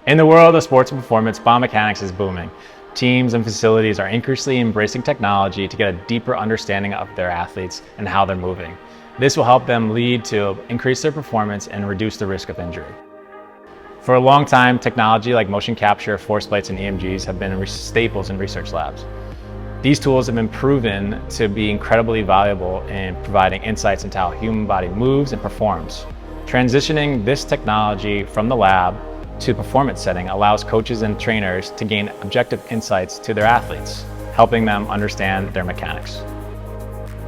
In the world of sports and performance, biomechanics is booming. Teams and facilities are increasingly embracing technology to get a deeper understanding of their athletes and how they're moving. This will help them lead to increase their performance and reduce the risk of injury. For a long time, technology like motion capture, force plates, and EMGs have been staples in research labs. These tools have been proven to be incredibly valuable in providing insights into how the human body moves and performs. Transitioning this technology from the lab to performance setting allows coaches and trainers to gain objective insights to their athletes, helping them understand their mechanics.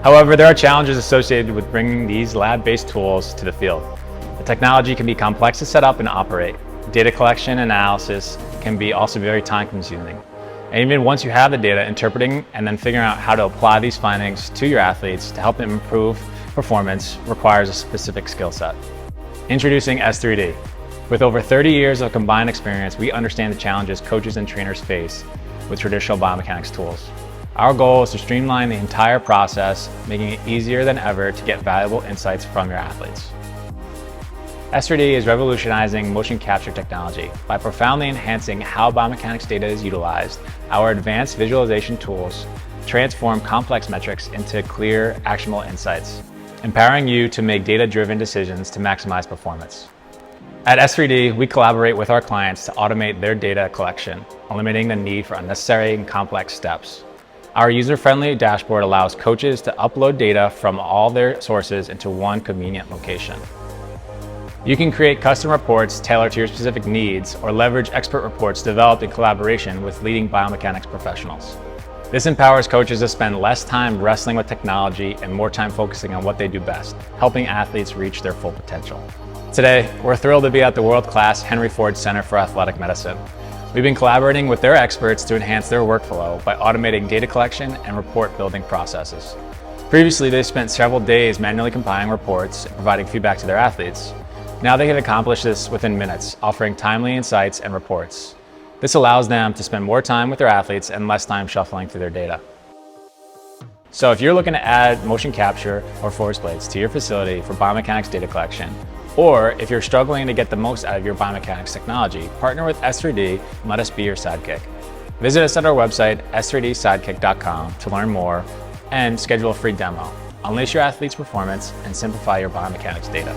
However, there are challenges associated with bringing these lab-based tools to the field. The technology can be complex to set up and operate. Data collection and analysis can be also very time-consuming. And even once you have the data, interpreting and then figuring out how to apply these findings to your athletes to help them improve performance requires a specific skill set. Introducing S3D. With over 30 years of combined experience, we understand the challenges coaches and trainers face with traditional biomechanics tools. Our goal is to streamline the entire process, making it easier than ever to get valuable insights from your athletes. S3D is revolutionizing motion capture technology. By profoundly enhancing how biomechanics data is utilized, our advanced visualization tools transform complex metrics into clear, actionable insights, empowering you to make data-driven decisions to maximize performance. At S3D, we collaborate with our clients to automate their data collection, eliminating the need for unnecessary and complex steps. Our user-friendly dashboard allows coaches to upload data from all their sources into one convenient location. You can create custom reports tailored to your specific needs or leverage expert reports developed in collaboration with leading biomechanics professionals. This empowers coaches to spend less time wrestling with technology and more time focusing on what they do best, helping athletes reach their full potential. Today, we're thrilled to be at the world-class Henry Ford Center for Athletic Medicine. We've been collaborating with their experts to enhance their workflow by automating data collection and report building processes. Previously, they spent several days manually compiling reports and providing feedback to their athletes. Now they can accomplish this within minutes, offering timely insights and reports. This allows them to spend more time with their athletes and less time shuffling through their data. So if you're looking to add motion capture or force plates to your facility for biomechanics data collection, or if you're struggling to get the most out of your biomechanics technology, partner with S3D and let us be your sidekick. Visit us at our website, S3DSidekick.com, to learn more and schedule a free demo. Unleash your athlete's performance and simplify your biomechanics data.